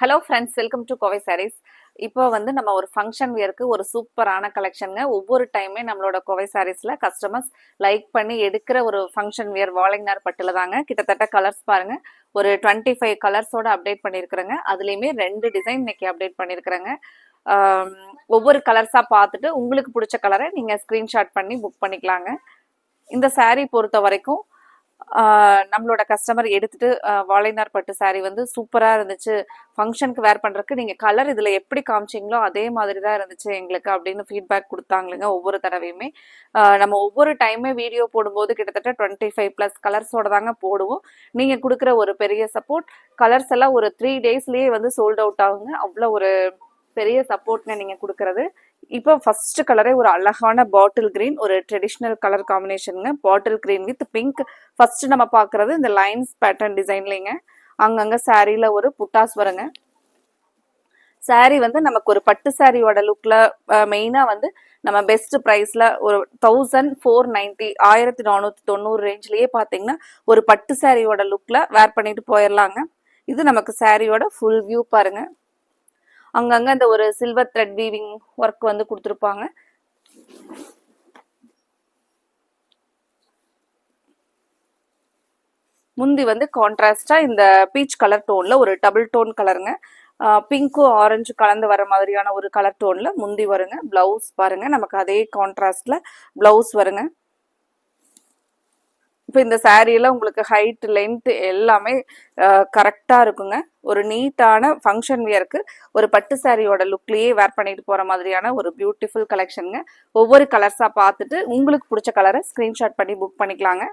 Hello friends, welcome to Kovai sarees. இப்போ வந்து நம்ம ஒரு ஃபங்க்ஷன் வியருக்கு ஒரு சூப்பரான கலெக்ஷனுங்க. ஒவ்வொரு டைமே நம்மளோட கோவை சாரீஸ்ல கஸ்டமர்ஸ் லைக் பண்ணி எடுக்கிற ஒரு ஃபங்க்ஷன் வியர் வாழைநார் பட்டுல தாங்க. கிட்டத்தட்ட கலர்ஸ் பாருங்க, ஒரு 25 கலர்ஸோட அப்டேட் பண்ணியிருக்கிறேங்க. அதுலேயுமே 2 டிசைன் இன்னைக்கு அப்டேட் பண்ணியிருக்கிறேங்க. ஆம், ஒவ்வொரு கலர்ஸாக பார்த்துட்டு உங்களுக்கு பிடிச்ச கலரை நீங்கள் ஸ்க்ரீன்ஷாட் பண்ணி புக் பண்ணிக்கலாங்க. இந்த saree பொறுத்த வரைக்கும் நம்மளோட கஸ்டமர் எடுத்துட்டு வாழைநார் பட்டு saree வந்து சூப்பராக இருந்துச்சு, ஃபங்க்ஷனுக்கு வேர் பண்ணுறதுக்கு நீங்கள் கலர் இதில் எப்படி காமிச்சிங்களோ அதே மாதிரி தான் இருந்துச்சு எங்களுக்கு அப்படின்னு ஃபீட்பேக் கொடுத்தாங்களுங்க. ஒவ்வொரு தடவையுமே நம்ம ஒவ்வொரு டைமே வீடியோ போடும்போது கிட்டத்தட்ட 25+ கலர்ஸோட தாங்க போடுவோம். நீங்கள் கொடுக்குற ஒரு பெரிய சப்போர்ட், கலர்ஸ் எல்லாம் ஒரு 3 டேஸ்லேயே வந்து சோல்ட் அவுட் ஆகுங்க. அவ்வளோ ஒரு பெரிய சப்போர்ட்ங்க நீங்கள் கொடுக்கறது. இப்போ ஃபர்ஸ்ட் கலரே ஒரு அழகான பாட்டில் கிரீன், ஒரு ட்ரெடிஷ்னல் கலர் காம்பினேஷனுங்க. Bottle green with pink. First நம்ம பார்க்கறது இந்த லைன்ஸ் பேட்டர்ன் டிசைன்லேங்க. அங்கங்க சாரியில ஒரு புட்டாஸ் வருங்க. சாரி வந்து நமக்கு ஒரு பட்டு சாரியோட லுக்ல மெயினா வந்து நம்ம பெஸ்ட் ப்ரைஸ்ல ஒரு 1490 1490 ரேஞ்ச்லயே பாத்தீங்கன்னா ஒரு பட்டு சாரியோட லுக்ல வேர் பண்ணிட்டு போயிடலாங்க. இது நமக்கு சாரியோட ஃபுல் வியூ பாருங்க. அங்கங்க இந்த ஒரு சில்வர் த்ரெட் வீவிங் ஒர்க் வந்து கொடுத்துருப்பாங்க. முந்தி வந்து கான்ட்ராஸ்டா இந்த பீச் கலர் டோன்ல ஒரு டபுள் டோன் கலருங்க. பிங்க்கும் ஆரஞ்சு கலந்து வர மாதிரியான ஒரு கலர் டோன்ல முந்தி வருங்க. பிளவுஸ் பாருங்க, நமக்கு அதே கான்ட்ராஸ்ட்ல பிளவுஸ் வருங்க. இப்போ இந்த சாரியில உங்களுக்கு ஹைட் லென்த் எல்லாமே கரெக்டாக இருக்குங்க. ஒரு நீட்டான ஃபங்க்ஷன் வியருக்கு ஒரு பட்டு சாரியோட லுக்லேயே வேர் பண்ணிட்டு போகிற மாதிரியான ஒரு பியூட்டிஃபுல் கலெக்ஷனுங்க. ஒவ்வொரு கலர்ஸாக பார்த்துட்டு உங்களுக்கு பிடிச்ச கலரை ஸ்க்ரீன்ஷாட் பண்ணி புக் பண்ணிக்கலாங்க.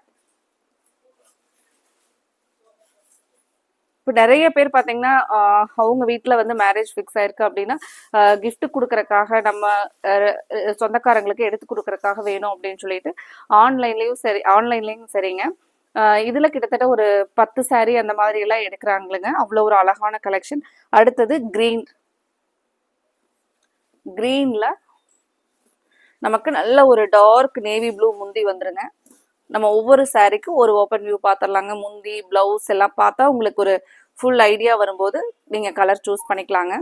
இப்போ நிறைய பேர் பார்த்தீங்கன்னா அவங்க வீட்டில் வந்து மேரேஜ் ஃபிக்ஸ் ஆயிருக்கு அப்படின்னா கிஃப்ட் கொடுக்கறக்காக நம்ம சொந்தக்காரங்களுக்கு எடுத்து கொடுக்கறக்காக வேணும் அப்படின்னு சொல்லிட்டு ஆன்லைன்லேயும் சரிங்க. இதில் கிட்டத்தட்ட ஒரு 10 saree அந்த மாதிரி எல்லாம் எடுக்கிறாங்களுங்க. அவ்வளோ ஒரு அழகான கலெக்ஷன். அடுத்தது க்ரீனில் நமக்கு நல்ல ஒரு டார்க் நேவி ப்ளூ முந்தி வந்துருங்க. நம்ம ஒவ்வொரு சாரிக்கும் ஒரு ஓப்பன் வியூ பார்த்துடலாங்க. முந்தி பிளவுஸ் எல்லாம் பார்த்தா உங்களுக்கு ஒரு ஃபுல் ஐடியா வரும்போது நீங்கள் கலர் சூஸ் பண்ணிக்கலாங்க.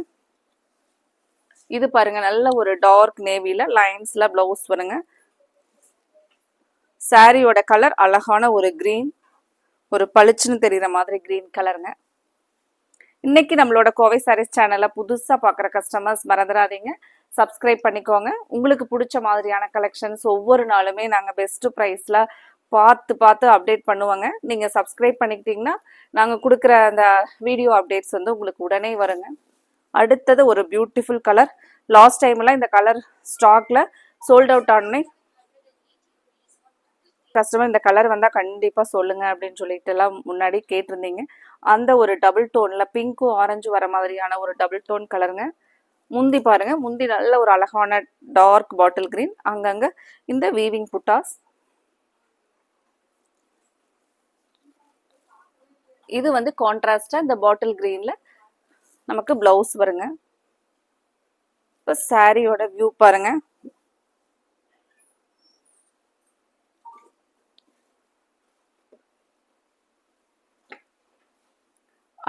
இது பாருங்க, நல்ல ஒரு டார்க் நேவியில் லைன்ஸில் பிளவுஸ் வருங்க. சாரியோட கலர் அழகான ஒரு க்ரீன், ஒரு பளிச்சுன்னு தெரிகிற மாதிரி க்ரீன் கலருங்க. இன்னைக்கு நம்மளோட கோவை சாரீஸ் சேனலை புதுசாக பார்க்குற கஸ்டமர்ஸ் மறந்துடாதீங்க, சப்ஸ்கிரைப் பண்ணிக்கோங்க. உங்களுக்கு பிடிச்ச மாதிரியான கலெக்ஷன்ஸ் ஒவ்வொரு நாளுமே நாங்கள் பெஸ்ட் ப்ரைஸில் பார்த்து அப்டேட் பண்ணுவாங்க. நீங்கள் சப்ஸ்கிரைப் பண்ணிக்கிட்டிங்கன்னா நாங்கள் கொடுக்குற அந்த வீடியோ அப்டேட்ஸ் வந்து உங்களுக்கு உடனே வருங்க. அடுத்தது ஒரு பியூட்டிஃபுல் கலர். லாஸ்ட் டைம்லாம் இந்த கலர் ஸ்டாக்ல சோல்ட் அவுட் ஆனே கஸ்டமர் இந்த கலர் வந்தால் கண்டிப்பாக சொல்லுங்க அப்படின்னு சொல்லிட்டு எல்லாம் முன்னாடி கேட்டிருந்தீங்க. அந்த ஒரு டபுள் டோனில் பிங்க்கும் ஆரஞ்சு வர மாதிரியான ஒரு டபுள் டோன் கலருங்க. முந்தி பாருங்க, முந்தி நல்ல ஒரு அழகான டார்க் பாட்டில் கிரீன், அங்கங்க இந்த வீவிங் புட்டாஸ். இது வந்து கான்ட்ராஸ்டா இந்த பாட்டில் கிரீன்ல நமக்கு பிளவுஸ் வருங்க. இப்போ சாரியோட வியூ பாருங்க.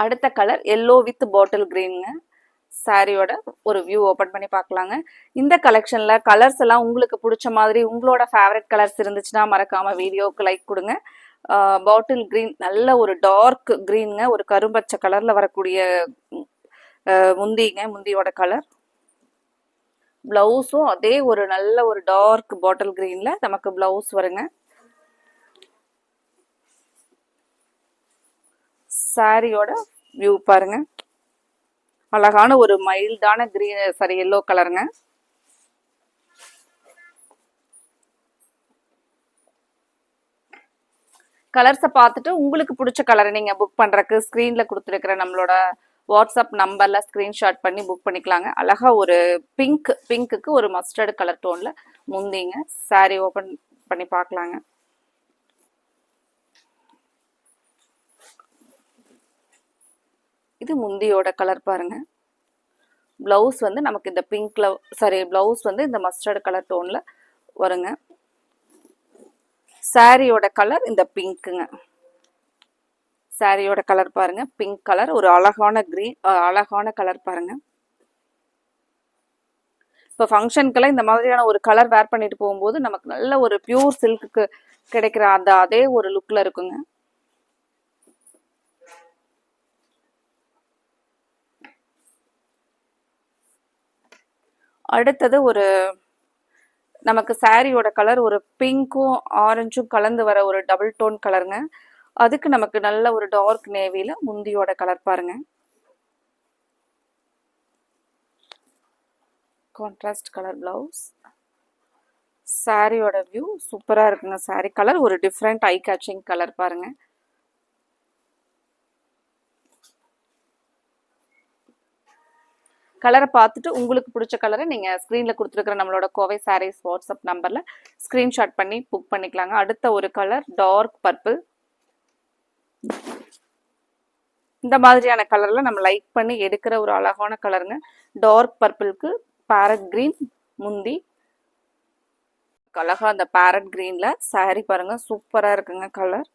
அடுத்த கலர் எல்லோ வித் பாட்டில் கிரீனுங்க. சாரியோட ஒரு வியூ ஓப்பன் பண்ணி பார்க்கலாங்க. இந்த கலெக்ஷன்ல கலர்ஸ் எல்லாம் உங்களுக்கு பிடிச்ச மாதிரி உங்களோட ஃபேவரட் கலர்ஸ் இருந்துச்சுன்னா மறக்காம வீடியோக்கு லைக் கொடுங்க. பாட்டில் கிரீன் நல்ல ஒரு டார்க் கிரீனுங்க, ஒரு கரும்பச்சை கலர்ல வரக்கூடிய முந்தியோட கலர். பிளவுஸும் அதே ஒரு நல்ல ஒரு டார்க் பாட்டில் கிரீன்ல நமக்கு பிளவுஸ் வருங்க. சாரியோட வியூ பாருங்க, அழகான ஒரு மைல்டான கிரீன் எல்லோ கலருங்க. கலர்ஸை பார்த்துட்டு உங்களுக்கு பிடிச்ச கலரை நீங்கள் புக் பண்ணுறக்கு ஸ்க்ரீனில் கொடுத்துருக்கிற நம்மளோட வாட்ஸ்அப் நம்பரில் ஸ்க்ரீன்ஷாட் பண்ணி புக் பண்ணிக்கலாங்க. அழகாக ஒரு பிங்க்குக்கு ஒரு மஸ்டர்டு கலர் டோனில் முந்திங்க. சாரி ஓப்பன் பண்ணி பார்க்கலாங்க. இது முந்தியோட கலர் பாருங்க. பிளவுஸ் வந்து நமக்கு இந்த பிளவுஸ் வந்து இந்த மஸ்டர்டு கலர் டோனில் வருங்க. சாரியோட கலர் இந்த பிங்க்குங்க. சாரியோட கலர் பாருங்க, பிங்க் கலர், ஒரு அழகான கிரீன், அழகான கலர் பாருங்க. இப்போ ஃபங்க்ஷனுக்கெல்லாம் இந்த மாதிரியான ஒரு கலர் வேர் பண்ணிட்டு போகும்போது நமக்கு நல்ல ஒரு பியூர் சில்க்கு கிடைக்கிற அந்த அதே ஒரு லுக்ல இருக்குங்க. அடுத்தது ஒரு நமக்கு சாரியோட கலர் ஒரு பிங்க்கும் ஆரஞ்சும் கலந்து வர ஒரு டபுள் டோன் கலருங்க. அதுக்கு நமக்கு நல்ல ஒரு டார்க் நேவில முந்தியோட கலர் பாருங்க. Contrast colour blouse. சாரியோட வியூ சூப்பரா இருக்குங்க. சாரி கலர் ஒரு டிஃப்ரெண்ட் ஐ கேச்சிங் கலர் பாருங்க. கலரை பார்த்துட்டு உங்களுக்கு பிடிச்ச கலரை நீங்கள் ஸ்க்ரீனில் கொடுத்துருக்குற நம்மளோட கோவை சாரீஸ் வாட்ஸ்அப் நம்பரில் ஸ்க்ரீன்ஷாட் பண்ணி புக் பண்ணிக்கலாங்க. அடுத்த ஒரு கலர் டார்க் பர்பிள். இந்த மாதிரியான கலரில் நம்ம லைக் பண்ணி எடுக்கிற ஒரு அழகான கலருங்க. டார்க் பர்பிளுக்கு பேரட் கிரீன் முந்தி. அழகா அந்த பேரட் கிரீனில் சாரீ பாருங்கள், சூப்பராக இருக்குங்க கலர்.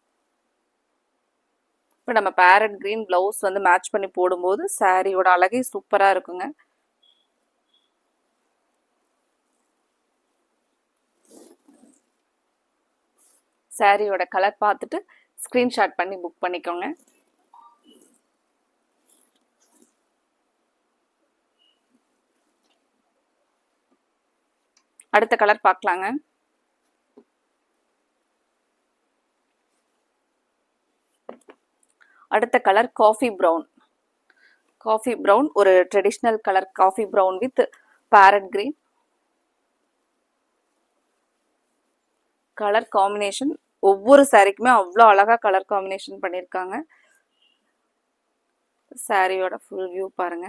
இப்போ நம்ம பேரட் கிரீன் ப்ளவுஸ் வந்து மேட்ச் பண்ணி போடும்போது சாரியோட அழகே சூப்பராக இருக்குங்க. சாரியோட கலர் பார்த்துட்டு ஸ்க்ரீன்ஷாட் பண்ணி புக் பண்ணிக்கோங்க. அடுத்த கலர் பார்க்கலாங்க. அடுத்த colour coffee brown. Coffee brown ஒரு traditional colour coffee brown with parrot green. Colour combination ஒவ்வொரு சாரிக்குமே அவ்வளோ அழகா கலர் காம்பினேஷன் பண்ணியிருக்காங்க. சாரியோட ஃபுல் வியூ பாருங்க.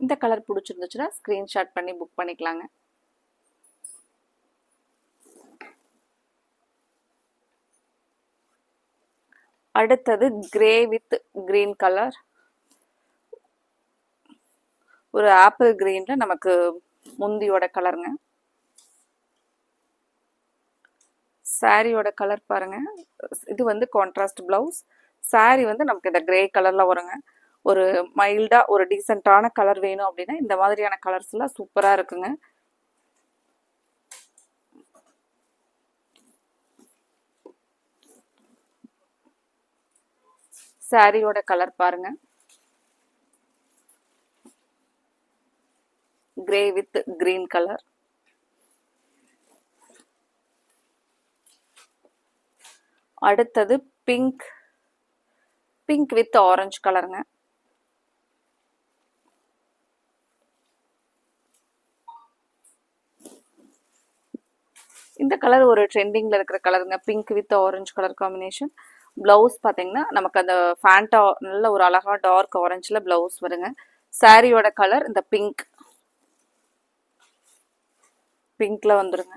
இந்த கலர் பிடிச்சிருந்துச்சுன்னா ஸ்க்ரீன்ஷாட் பண்ணி புக் பண்ணிக்கலாங்க. அடுத்தது கிரே வித் கிரீன் கலர். ஒரு ஆப்பிள் கிரீன்ல நமக்கு முந்தியோட கலருங்க. சாரியோட கலர் பாருங்க. இது வந்து கான்ட்ராஸ்ட் பிளவுஸ். சாரி வந்து நமக்கு இந்த கிரே கலர்ல வருங்க. ஒரு மைல்டா ஒரு டீசென்டான கலர் வேணும் அப்படின்னா இந்த மாதிரியான கலர்ஸ் எல்லாம் சூப்பரா இருக்குங்க. சாரியோட கலர் பாருங்க, கிரே வித் கிரீன் கலர். அடுத்தது பிங்க், பிங்க் வித் ஆரஞ்சு கலருங்க. இந்த கலர் ஒரு ட்ரெண்டிங்ல இருக்கிற கலருங்க, pink with orange colour combination. Blouse பார்த்தீங்கன்னா நமக்கு அந்த ஃபேண்டா நல்ல ஒரு அழகா டார்க் ஆரஞ்சில் பிளவுஸ் வருங்க. சாரியோட கலர் இந்த பிங்க், பிங்க்ல வந்துருங்க.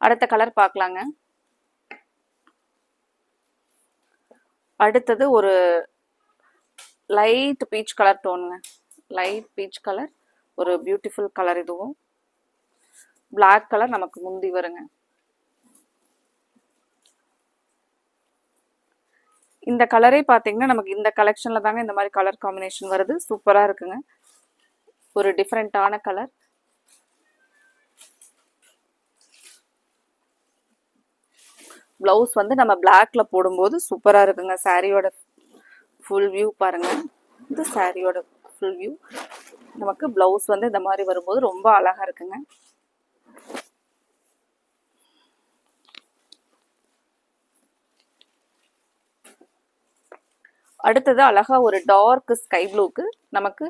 அடுத்த கலர் பார்க்கலாங்க. அடுத்தது ஒரு லைட் பீச் கலர் டோனுங்க. லைட் பீச் கலர் ஒரு பியூட்டிஃபுல் கலர். இதுவும் பிளாக் கலர் நமக்கு முந்தி வருங்க. இந்த கலரே பார்த்தீங்கன்னா நமக்கு இந்த கலெக்ஷன்ல தாங்க இந்த மாதிரி கலர் காம்பினேஷன் வருது. சூப்பரா இருக்குங்க. ஒரு டிஃப்ரெண்டான கலர். பிளவுஸ் வந்து நம்ம பிளாக்ல போடும்போது சூப்பரா இருக்குங்க. சாரியோட ஃபுல் வியூ பாருங்க. இது சாரியோட ஃபுல் வியூ. நமக்கு பிளவுஸ் வந்து இந்த மாதிரி வரும்போது ரொம்ப அழகா இருக்குங்க. அடுத்தது அழகா ஒரு டார்க் ஸ்கை ப்ளூக்கு நமக்கு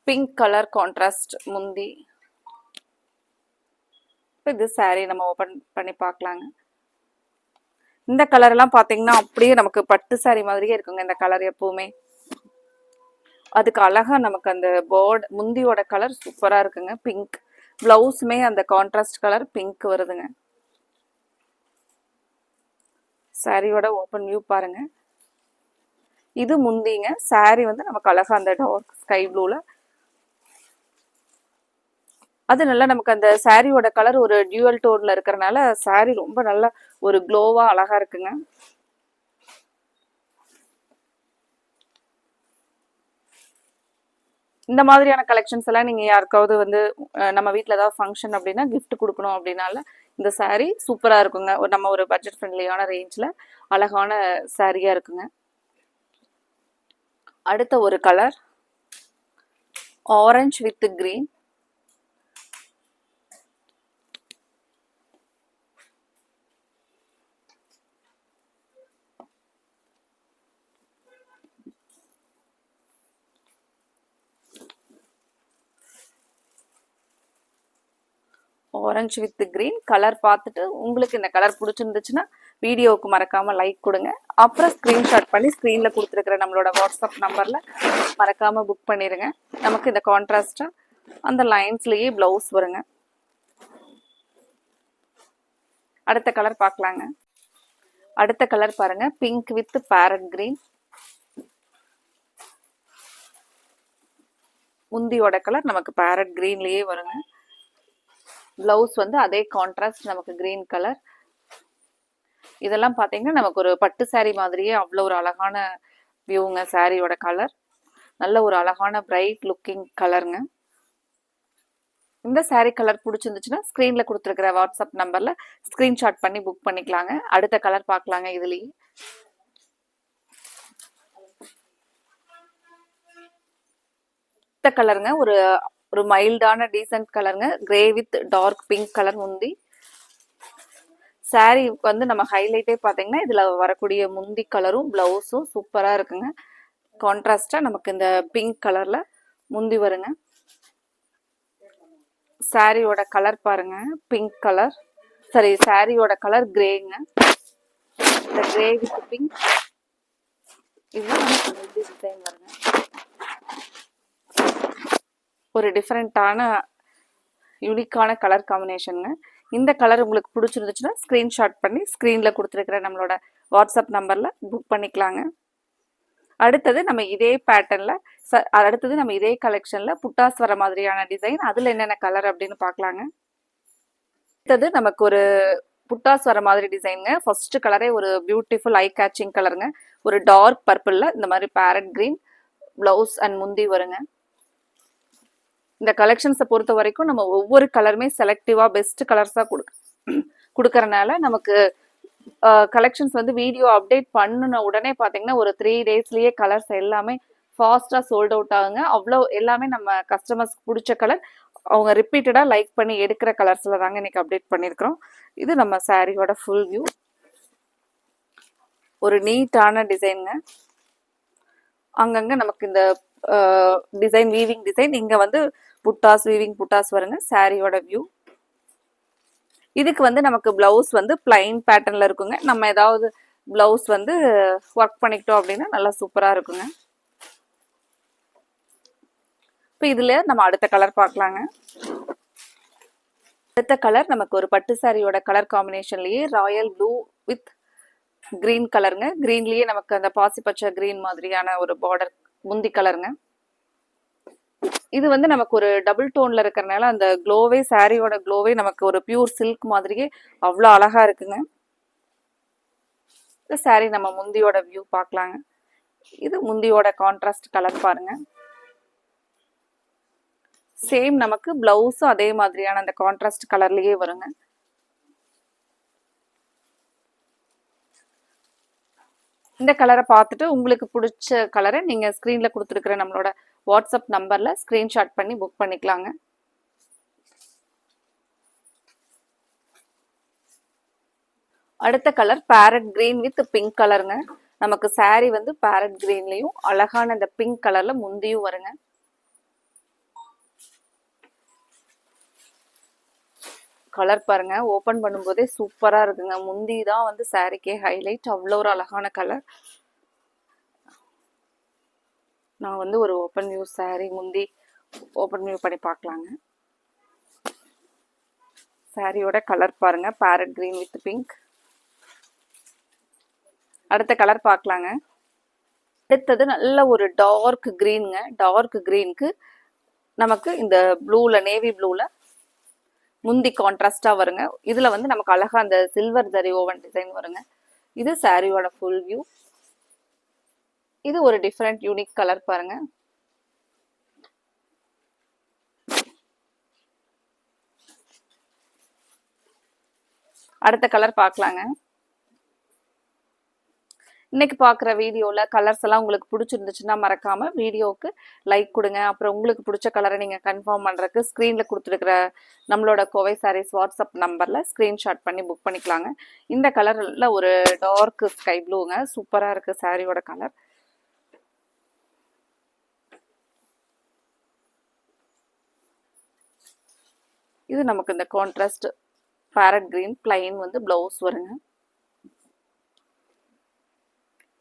பிங்க் கலர் கான்ட்ராஸ்ட் முந்தி. இது சாரி நம்ம ஓபன் பண்ணி பார்க்கலாங்க. இந்த கலர் எல்லாம் பாத்தீங்கன்னா அப்படியே நமக்கு பட்டு சாரி மாதிரியே இருக்குங்க. இந்த கலர் எப்பவுமே அதுக்கு அழகா நமக்கு அந்த போர்டு முந்தியோட கலர் சூப்பரா இருக்குங்க. பிங்க் பிளவுஸுமே அந்த கான்ட்ராஸ்ட் கலர் பிங்க் வருதுங்க. சாரியோட ஓப்பன் வியூ பாருங்க. இது முந்திங்க. சாரி வந்து நமக்கு அழகா அந்த டார்க் ஸ்கை ப்ளூல, அது நல்லா நமக்கு அந்த சாரியோட கலர் ஒரு டியூவல் டோன்ல இருக்கிறனால சாரி ரொம்ப நல்லா ஒரு க்ளோவா அழகா இருக்குங்க. இந்த மாதிரியான கலெக்ஷன்ஸ் எல்லாம் நீங்க யாருக்காவது வந்து நம்ம வீட்டில் ஏதாவது ஃபங்க்ஷன் அப்படின்னா கிஃப்ட் கொடுக்கணும் அப்படின்னால இந்த சாரீ சூப்பரா இருக்குங்க. நம்ம ஒரு பட்ஜெட் ஃப்ரெண்ட்லியான ரேஞ்சில் அழகான சாரியா இருக்குங்க. அடுத்த ஒரு colour orange with green. Orange with green colour பார்த்துட்டு உங்களுக்கு இந்த கலர் பிடிச்சிருந்துச்சுன்னா வீடியோவுக்கு மறக்காம லைக் கொடுங்க. அப்புறம் ஸ்கிரீன்ஷாட் பண்ணி ஸ்க்ரீன்ல கொடுத்துருக்கிற நம்மளோட வாட்ஸ்அப் நம்பர்ல மறக்காம புக் பண்ணிடுங்க. நமக்கு இந்த கான்ட்ராஸ்டா அந்த லைன்ஸ்லயே பிளவுஸ் வருங்க. அடுத்த கலர் பார்க்கலாங்க. அடுத்த கலர் பாருங்க, பிங்க் வித் பேரட் கிரீன். முந்தியோட கலர் நமக்கு பேரட் கிரீன்லயே வருங்க. பிளவுஸ் வந்து அதே கான்ட்ராஸ்ட் நமக்கு கிரீன் கலர். இதெல்லாம் பாத்தீங்கன்னா நமக்கு ஒரு பட்டு சாரி மாதிரியே அவ்வளோ ஒரு அழகான வியூங்க. சாரியோட கலர் நல்ல ஒரு அழகான பிரைட் லுக்கிங் கலருங்க. இந்த சாரி கலர் பிடிச்சிருந்துச்சுன்னா ஸ்கிரீன்ல கொடுத்துருக்கிற வாட்ஸ்அப் நம்பர்ல ஸ்கிரீன்ஷாட் பண்ணி புக் பண்ணிக்கலாங்க. அடுத்த கலர் பார்க்கலாங்க. இதுலயே கலருங்க, ஒரு ஒரு மைல்டான டீசன்ட் கலருங்க. Grey with dark pink colour முந்தி. சாரி வந்து நம்ம ஹைலைட்டே பார்த்தீங்கன்னா இதுல வரக்கூடிய முந்தி கலரும் பிளவுஸும் சூப்பரா இருக்குங்க. கான்ட்ராஸ்டா நமக்கு இந்த பிங்க் கலர்ல முந்தி வருங்க. சாரியோட கலர் பாருங்க, பிங்க் கலர். சரி, சாரியோட கலர் கிரேங்க. இந்த கிரே வித் பிங்க் இதுதான் நமக்கு முந்தி டிசைன் வருங்க. ஒரு டிஃப்ரெண்டான யூனிக்கான கலர் காம்பினேஷனுங்க. இந்த கலர் உங்களுக்கு பிடிச்சிருந்துச்சுன்னா ஸ்கிரீன்ஷாட் பண்ணி ஸ்க்ரீனில் கொடுத்துருக்கிற நம்மளோட வாட்ஸ்அப் நம்பரில் புக் பண்ணிக்கலாங்க. அடுத்தது நம்ம இதே பேட்டர்னில் அடுத்தது நம்ம இதே கலெக்ஷனில் புட்டாஸ் வர மாதிரியான டிசைன், அதில் என்னென்ன கலர் அப்படின்னு பார்க்கலாங்க. அடுத்தது நமக்கு ஒரு புட்டாஸ் வர மாதிரி டிசைனுங்க. ஃபர்ஸ்ட் கலரே ஒரு பியூட்டிஃபுல் ஐ கேச்சிங் கலருங்க. ஒரு டார்க் பர்பிளில் இந்த மாதிரி பேரட் கிரீன் பிளவுஸ் அண்ட் முந்தி வருங்க. இந்த கலெக்ஷன்ஸை பொறுத்த வரைக்கும் நம்ம ஒவ்வொரு கலருமே செலக்டிவா பெஸ்ட் கலர்ஸா கொடுக்கறனால நமக்கு கலெக்ஷன்ஸ் வந்து வீடியோ அப்டேட் பண்ணின உடனே பார்த்தீங்கன்னா ஒரு 3 டேஸ்லயே கலர்ஸ் எல்லாமே ஃபாஸ்டா சோல்ட் அவுட் ஆகுங்க. அவ்வளோ எல்லாமே நம்ம கஸ்டமர்ஸ்க்கு பிடிச்ச கலர், அவங்க ரிப்பீட்டடா லைக் பண்ணி எடுக்கிற கலர்ஸ்ல தாங்க இன்னைக்கு அப்டேட் பண்ணியிருக்கிறோம். இது நம்ம சாரியோட ஃபுல் வியூ. ஒரு நீட்டான டிசைனுங்க. அங்கங்க நமக்கு இந்த டிசைன் வீவிங் டிசைன், இங்க வந்து புட்டாஸ் வீவிங் புட்டாஸ் வருங்க. சாரியோட வியூ. இதுக்கு வந்து நமக்கு பிளவுஸ் வந்து பிளைன் பேட்டர்ன்ல இருக்குங்க. நம்ம ஏதாவது பிளவுஸ் வந்து ஒர்க் பண்ணிக்கிட்டோம் அப்படின்னா நல்லா சூப்பரா இருக்குங்க. இப்போ இதுல நம்ம அடுத்த கலர் பார்க்கலாங்க. அடுத்த கலர் நமக்கு ஒரு பட்டு சாரியோட கலர் காம்பினேஷன்லயே ராயல் ப்ளூ வித் கிரீன் கலருங்க. கிரீன்லயே நமக்கு அந்த பாசி பச்சை கிரீன் மாதிரியான ஒரு பார்டர் முந்தி கலருங்க. இது வந்து நமக்கு ஒரு டபுள் டோன்ல இருக்கிறனால அந்த க்ளோவே, சாரியோட க்ளோவே நமக்கு ஒரு பியூர் சில்க் மாதிரியே அவ்வளோ அழகா இருக்குங்க. இந்த சாரி நம்ம முந்தியோட வியூ பார்க்கலாங்க. இது முந்தியோட கான்ட்ராஸ்ட் கலர் பாருங்க. சேம் நமக்கு பிளவுஸும் அதே மாதிரியான அந்த கான்ட்ராஸ்ட் கலர்லயே வருங்க. இந்த கலரை பார்த்துட்டு உங்களுக்கு பிடிச்ச கலரை நீங்க ஸ்கிரீன்ல கொடுத்துருக்கிற நம்மளோட வாட்ஸ்அப் நம்பர்ல ஸ்கிரீன்ஷாட் பண்ணி புக் பண்ணிக்கலாங்க. அடுத்த colour farad green with pink கலருங்க. நமக்கு சாரி வந்து பேரட் கிரீன்லயும் அழகான இந்த பிங்க் கலர்ல முந்தியும் வருங்க. கலர் பாருங்க, ஓபன் பண்ணும்போதே சூப்பரா இருக்குங்க. முந்தி தான் வந்து சாரிக்கே ஹைலைட். அவ்வளோ ஒரு அழகான கலர். நான் வந்து ஒரு ஓப்பன் வியூ சாரி முந்தி ஓப்பன் வியூ பண்ணி பார்க்கலாங்க. சாரியோட கலர் பாருங்க, பேரட் கிரீன் வித் பிங்க். அடுத்த கலர் பார்க்கலாங்க. அடுத்தது நல்ல ஒரு டார்க் கிரீனுங்க. டார்க் கிரீனுக்கு நமக்கு இந்த ப்ளூல, நேவி ப்ளூல முந்தி கான்ட்ராஸ்டா வருங்க. இதுல வந்து நமக்கு அழகா அந்த சில்வர் ஜரி ஓவன் டிசைன் வருங்க. இது சாரியோட ஃபுல் வியூ. இது ஒரு டிஃப்ரெண்ட் யூனிக் கலர் பாருங்க. அடுத்த கலர் பார்க்கலாங்க. இன்னைக்கு பார்க்குற வீடியோவில் கலர்ஸ் எல்லாம் உங்களுக்கு பிடிச்சிருந்துச்சுன்னா மறக்காமல் வீடியோவுக்கு லைக் கொடுங்க. அப்புறம் உங்களுக்கு பிடிச்ச கலரை நீங்கள் கன்ஃபார்ம் பண்ணுறதுக்கு ஸ்க்ரீனில் கொடுத்துருக்குற நம்மளோட கோவை சாரீஸ் வாட்ஸ்அப் நம்பரில் ஸ்க்ரீன்ஷாட் பண்ணி புக் பண்ணிக்கலாங்க. இந்த கலரில் ஒரு டார்க் ஸ்கை ப்ளூங்க, சூப்பராக இருக்குது சாரியோட கலர். இது நமக்கு இந்த கான்ட்ராஸ்ட் பேரட் கிரீன் பிளைன் வந்து ப்ளவுஸ் வருங்க.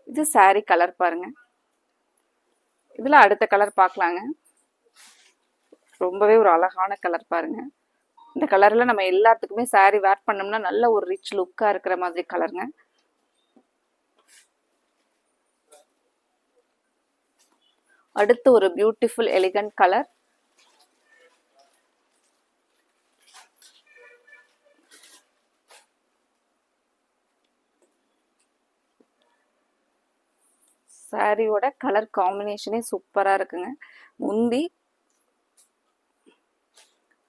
இது சாரி கலர் பாருங்க. இதுல அடுத்த கலர் பார்க்கலாங்க. ரொம்பவே ஒரு அழகான கலர் பாருங்க. இந்த கலர்ல நம்ம எல்லாத்துக்குமே சாரி வேர் பண்ணோம்னா நல்ல ஒரு ரிச் லுக்கா இருக்கிற மாதிரி கலருங்க. அடுத்து ஒரு பியூட்டிஃபுல் எலிகன்ட் கலர். சாரியோட கலர் காம்பினேஷனே சூப்பரா இருக்குங்க.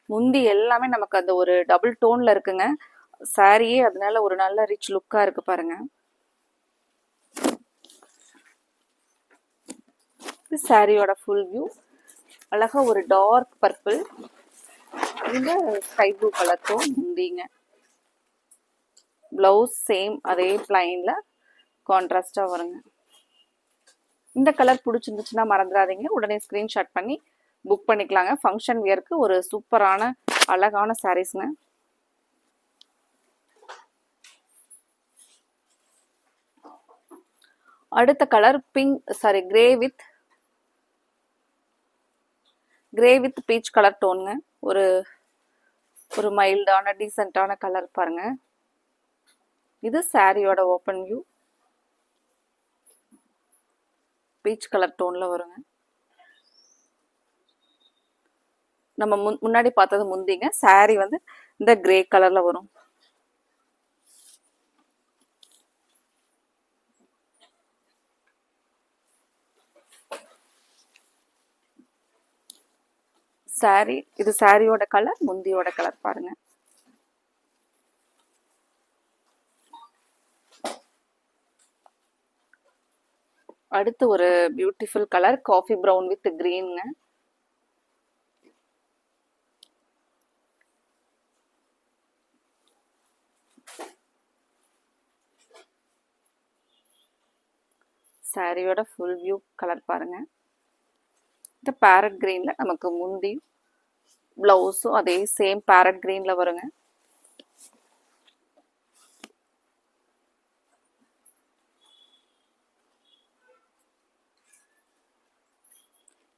முந்தி எல்லாமே நமக்கு அந்த ஒரு டபுள் டோன்ல இருக்குங்க சாரியே, அதனால ஒரு நல்ல ரிச் லுக்கா இருக்கு பாருங்க. இது சாரியோட ஃபுல் வியூ. அழகா ஒரு டார்க் பர்பிள், இந்த ஸ்கை ப்ளூ கலர் டோன் முந்திங்க. பிளவுஸ் சேம் அதே பிளைன்ல கான்ட்ராஸ்டா வருங்க. இந்த கலர் பிடிச்சிருந்துச்சுன்னா மறந்துடாதீங்க, உடனே ஸ்க்ரீன்ஷாட் பண்ணி புக் பண்ணிக்கலாங்க. ஃபங்க்ஷன் வியருக்கு ஒரு சூப்பரான அழகான சாரீஸ்ங்க. அடுத்த colour grey with peach colour டோனுங்க. ஒரு மைல்டான டீசென்டான கலர் பாருங்க. இது சாரியோட ஓப்பன் வியூ. பீச் கலர் டோன்ல வருங்க. நம்ம முன்னாடி பார்த்தது முந்திங்க. சாரி வந்து இந்த கிரே கலர்ல வரும். சாரி, இது சாரியோட கலர், முந்தியோட கலர் பாருங்க. அடுத்து ஒரு beautiful colour coffee brown with கிரீனுங்க. சாரியோட ஃபுல் வியூ கலர் பாருங்க. இந்த பேரட் கிரீன்ல நமக்கு முந்தி பிளவுஸும் அதே சேம் பேரட் கிரீன்ல வருங்க.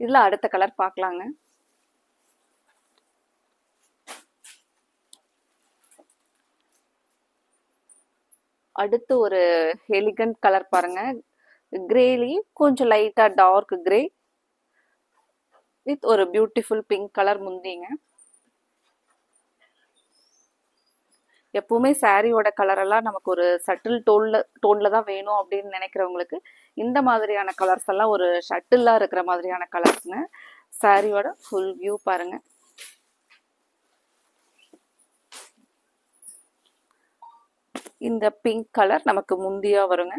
இதுல அடுத்த கலர் பார்க்கலாங்க. அடுத்து ஒரு எலிகன்ட் கலர் பாருங்க. கிரேலி கொஞ்சம் லைட்டா டார்க் கிரே வித் ஒரு பியூட்டிஃபுல் பிங்க் கலர் முந்திங்க. எப்பவுமே சாரியோட கலர் எல்லாம் நமக்கு ஒரு சட்டில் டோன்ல தான் வேணும் அப்படின்னு நினைக்கிறவங்களுக்கு இந்த மாதிரியான கலர்ஸ் எல்லாம் ஒரு ஷட்டிலா இருக்கிற மாதிரியான கலர்ஸ்ங்க. சாரியோட ஃபுல் வியூ பாருங்க. இந்த பிங்க் கலர் நமக்கு முந்தியா வருங்க.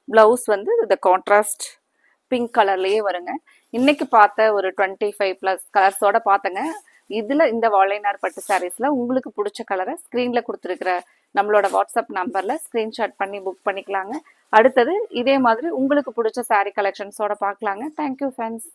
பிளவுஸ் வந்து இந்த கான்ட்ராஸ்ட் பிங்க் கலர்லயே வருங்க. இன்னைக்கு பார்த்த ஒரு 25+ கலர்ஸோட பார்த்தங்க. இதுல இந்த வாழைநார் பட்டு சாரீஸ்ல உங்களுக்கு பிடிச்ச கலரை ஸ்கிரீன்ல கொடுத்துருக்கிற நம்மளோட வாட்ஸ்அப் நம்பர்ல ஸ்கிரீன்ஷாட் பண்ணி புக் பண்ணிக்கலாங்க. அடுத்தது இதே மாதிரி உங்களுக்கு பிடிச்ச சாரீ கலெக்ஷன்ஸோட பார்க்கலாங்க. Thank you friends.